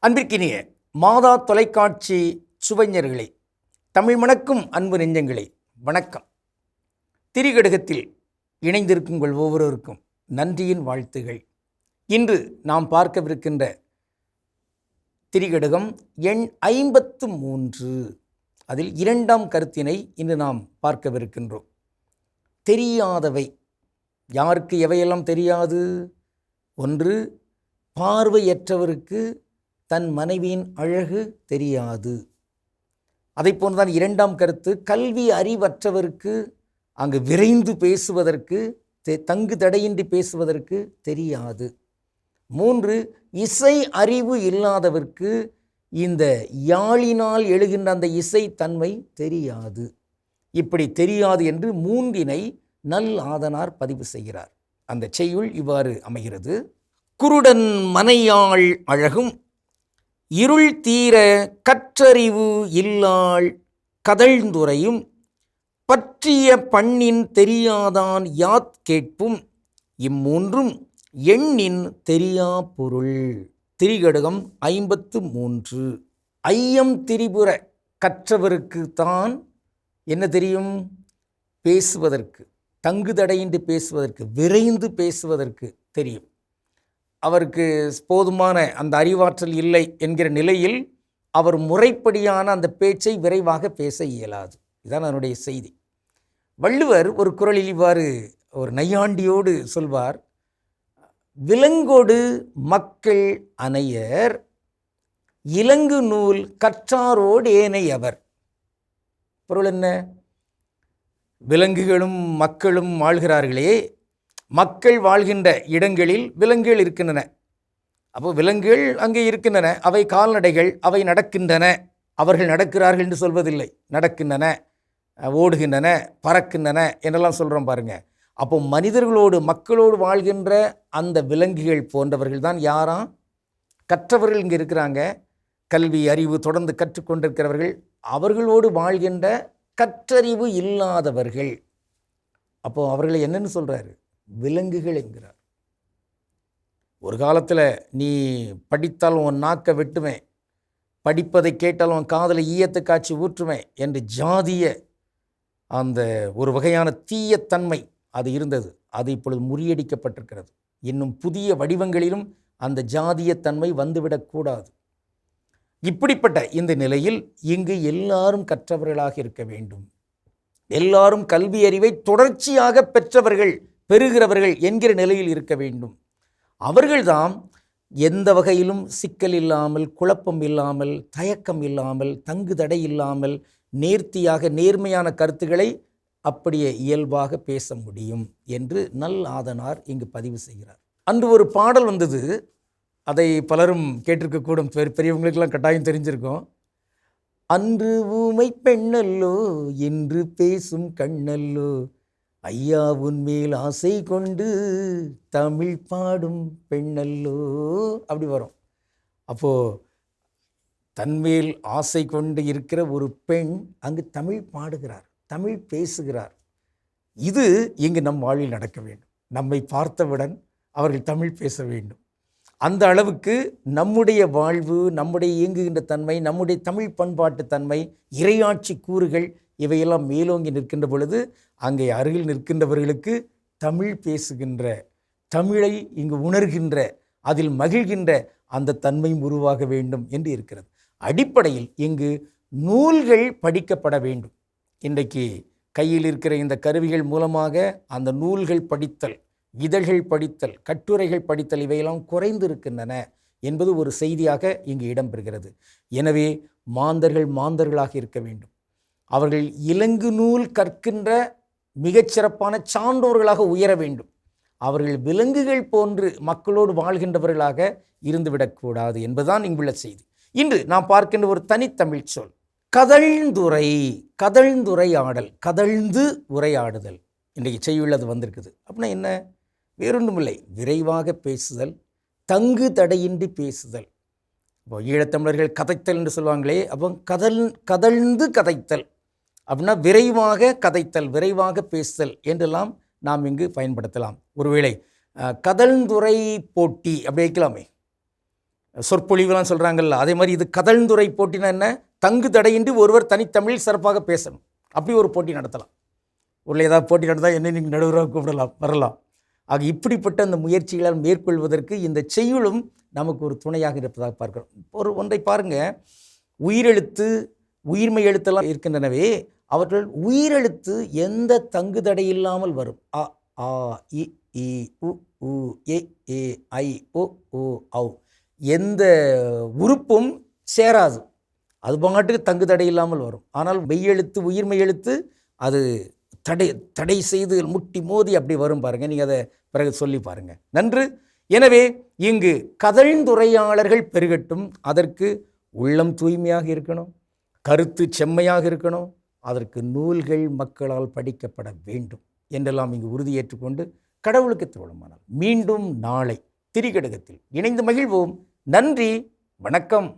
அன்பிற்கினிய மாதா தொலைக்காட்சி சுவைஞர்களே, தமிழ் மணக்கும் அன்பு நெஞ்சங்களே, வணக்கம். திரிகடுகத்தில் இணைந்திருக்கும் உங்கள் ஒவ்வொருவருக்கும் நன்றியின் வாழ்த்துகள். இன்று நாம் பார்க்கவிருக்கின்ற திரிகடுகம் எண் 53. அதில் இரண்டாம் கருத்தினை இன்று நாம் பார்க்கவிருக்கின்றோம். தெரியாதவை. யாருக்கு எவையெல்லாம் தெரியாது? ஒன்று, பார்வையற்றவருக்கு தன் மனைவியின் அழகு தெரியாது. அதை போன்றுதான் இரண்டாம் கருத்து, கல்வி அறிவற்றவருக்கு அங்கு விரைந்து பேசுவதற்கு, தங்கு தடையின்றி பேசுவதற்கு தெரியாது. 3, இசை அறிவு இல்லாதவர்க்கு இந்த யாழினால் எழுகின்ற அந்த இசை தன்மை தெரியாது. இப்படி தெரியாது என்று 3 நல் ஆதனார் பதிவு செய்கிறார். அந்த செய்யுள் இவ்வாறு அமைகிறது. குருடன் மனையாள் அழகும் இருள் தீர கற்றறிவு இல்லாள் கதழ்ந்துரையும் பற்றிய பண்ணின் தெரியாதான் யாத் கேட்பும் இம்மூன்றும் எண்ணின் தெரியா பொருள். திரிகடுகம் 53. ஐயம் திரிபுர கற்றவருக்கு தான் என்ன தெரியும்? பேசுவதற்கு, தங்குதடையின்றி பேசுவதற்கு, விரைந்து பேசுவதற்கு தெரியும். அவருக்கு போதுமான அந்த அறிவாற்றல் இல்லை என்கிற நிலையில் அவர் முறைப்படியான அந்த பேச்சை விரைவாக பேச இயலாது. இதுதான் அதனுடைய செய்தி. வள்ளுவர் ஒரு குறளில் இவ்வாறு ஒரு நையாண்டியோடு சொல்வார், விலங்கொடு மக்கள் அனையர் இலங்கு நூல் கற்றாரோடு ஏனையவர். பொருள் என்ன? விலங்குகளும் மக்களும் வாழ்கிறார்களே, மக்கள் வாழ்கின்ற இடங்களில் விலங்குகள் இருக்கின்றன. அப்போ விலங்குகள் அங்கே இருக்கின்றன, அவை கால்நடைகள், அவை நடக்கின்றன. அவர்கள் நடக்கிறார்கள் என்று சொல்வதில்லை, நடக்கின்றன, ஓடுகின்றன, பறக்கின்றன என்றெல்லாம் சொல்கிறோம் பாருங்க. அப்போ மனிதர்களோடு மக்களோடு வாழ்கின்ற அந்த விலங்குகள் போன்றவர்கள் தான் யாரா? கற்றவர்கள் இங்கே இருக்கிறாங்க. கல்வி அறிவு தொடர்ந்து கற்றுக்கொண்டிருக்கிறவர்கள், அவர்களோடு வாழ்கின்ற கற்றறிவு இல்லாதவர்கள். அப்போது அவர்களை என்னன்னு சொல்கிறாரு? விலங்குகள் என்கிறார். ஒரு காலத்தில் நீ படித்தால் உன் நாக்கை வெட்டுவேன், படிப்பதை கேட்டால் உன் காதலை ஈயத்தை காய்ச்சி ஊற்றுவேன் என்று ஜாதிய அந்த ஒரு வகையான தீயத்தன்மை அது இருந்தது. அது இப்பொழுது முறியடிக்கப்பட்டிருக்கிறது. இன்னும் புதிய வடிவங்களிலும் அந்த ஜாதியத்தன்மை வந்துவிடக்கூடாது. இப்படிப்பட்ட இந்த நிலையில் இங்கு எல்லாரும் கற்றவர்களாக இருக்க வேண்டும். எல்லாரும் கல்வி அறிவை தொடர்ச்சியாக பெற்றவர்கள், பெறுகிறவர்கள் என்கிற நிலையில் இருக்க வேண்டும். அவர்கள்தான் எந்த வகையிலும் சிக்கல் இல்லாமல், குழப்பம் இல்லாமல், தயக்கம் இல்லாமல், தங்குதடை இல்லாமல் நேர்த்தியாக நேர்மையான கருத்துக்களை அப்படியே இயல்பாக பேச முடியும் என்று நல் ஆதனார் இங்கு பதிவு செய்கிறார். அன்று ஒரு பாடல் வந்தது, அதை பலரும் கேட்டிருக்கக்கூடும், பெரியவங்களுக்கெல்லாம் கட்டாயம் தெரிஞ்சிருக்கும். அன்று ஊமை பெண்ணல்லோ என்று பேசும் கண்ணல்லோ, ஐயா உன்மேல் ஆசை கொண்டு தமிழ் பாடும் பெண்ணல்லோ, அப்படி வரும். அப்போது தன்மேல் ஆசை கொண்டு இருக்கிற ஒரு பெண் அங்கு தமிழ் பாடுகிறார், தமிழ் பேசுகிறார். இது இங்கு நம் வாழ்வில் நடக்க வேண்டும். நம்மை பார்த்தவுடன் அவர்கள் தமிழ் பேச வேண்டும். அந்த அளவுக்கு நம்முடைய வாழ்வு, நம்முடைய இயங்குகின்ற தன்மை, நம்முடைய தமிழ் பண்பாட்டு தன்மை, இறையாட்சி கூறுகள் இவையெல்லாம் மேலோங்கி நிற்கின்ற பொழுது அங்கே அருகில் நிற்கின்றவர்களுக்கு தமிழ் பேசுகின்ற, தமிழை இங்கு உணர்கின்ற, அதில் மகிழ்கின்ற அந்த தன்மையும் உருவாக வேண்டும் என்று இருக்கிறது. அடிப்படையில் இங்கு நூல்கள் படிக்கப்பட வேண்டும். இன்றைக்கு கையில் இருக்கிற இந்த கருவிகள் மூலமாக அந்த நூல்கள் படித்தல், இதழ்கள் படித்தல், கட்டுரைகள் படித்தல் இவையெல்லாம் குறைந்திருக்கின்றன என்பது ஒரு செய்தியாக இங்கு இடம்பெறுகிறது. எனவே மாந்தர்கள் மாந்தர்களாக இருக்க வேண்டும். அவர்கள் இலங்கு நூல் கற்கின்ற மிகச்சிறப்பான சான்றோர்களாக உயர வேண்டும். அவர்கள் விலங்குகள் போன்று மக்களோடு வாழ்கின்றவர்களாக இருந்துவிடக்கூடாது என்பதுதான் இங்குள்ள செய்தி. இன்று நாம் பார்க்கின்ற ஒரு தனித்தமிழ் சொல் கதழ்ந்துரை. கதழ்ந்துரையாடல், கதழ்ந்து உரையாடுதல். இன்றைக்கு செய்யுள்ளது வந்திருக்குது. அப்படின்னா என்ன? வேறொன்றுமில்லை, விரைவாக பேசுதல், தங்கு தடையின்றி பேசுதல். இப்போ ஈழத்தமிழர்கள் கதைத்தல் என்று சொல்லுவாங்களே, அப்போ கதழ்ந்து கதைத்தல் அப்படின்னா விரைவாக கதைத்தல், விரைவாக பேசுதல் என்றெல்லாம் நாம் இங்கு பயன்படுத்தலாம். ஒருவேளை கதழ்ந்துரை போட்டி அப்படி வைக்கலாமே. சொற்பொழிவுலாம் சொல்கிறாங்கல்ல, அதே மாதிரி இது கதழ்ந்துரை போட்டினா என்ன, தங்கு தடையின்றி ஒருவர் தனித்தமிழில் சிறப்பாக பேசணும். அப்படி ஒரு போட்டி நடத்தலாம். உள்ள ஏதாவது போட்டி நடந்தால் என்ன நீங்கள் நடுவராக கூப்பிடலாம், வரலாம். ஆக இப்படிப்பட்ட அந்த முயற்சிகளால் மேற்கொள்வதற்கு இந்த செய்யுளும் நமக்கு ஒரு துணையாக இருப்பதாக பார்க்கிறோம். ஒன்றை பாருங்கள், உயிரெழுத்து உயிர்மை எழுத்தெல்லாம் இருக்கின்றனவே, அவர்கள் உயிரெழுத்து எந்த தங்கு தடை இல்லாமல் வரும். அ ஆ இ ஈ உ உ எ ஏ ஐ ஒ ஓ ஔ, எந்த உறுப்பும் சேராது, அது பாட்டுக்கு தங்கு தடை இல்லாமல் வரும். ஆனால் மெய்யெழுத்து உயிர்மை எழுத்து அது தடை செய்து முட்டி மோதி அப்படி வரும் பாருங்கள். நீங்கள் அதை பிறகு சொல்லி பாருங்கள். நன்று. எனவே இங்கு கதழ்ந்துரையாளர்கள் பெருகட்டும், அதற்கு உள்ளம் தூய்மையாக இருக்கணும், கருத்து செம்மையாக இருக்கணும், அதற்கு நூல்கள் மக்களால் படிக்கப்பட வேண்டும் என்றெல்லாம் இங்கு உறுதியேற்றுக்கொண்டு கடவுளுக்கு திருவிழமானால் மீண்டும் நாளை திரிகடுகத்தில் இணைந்து மகிழ்வோம். நன்றி, வணக்கம்.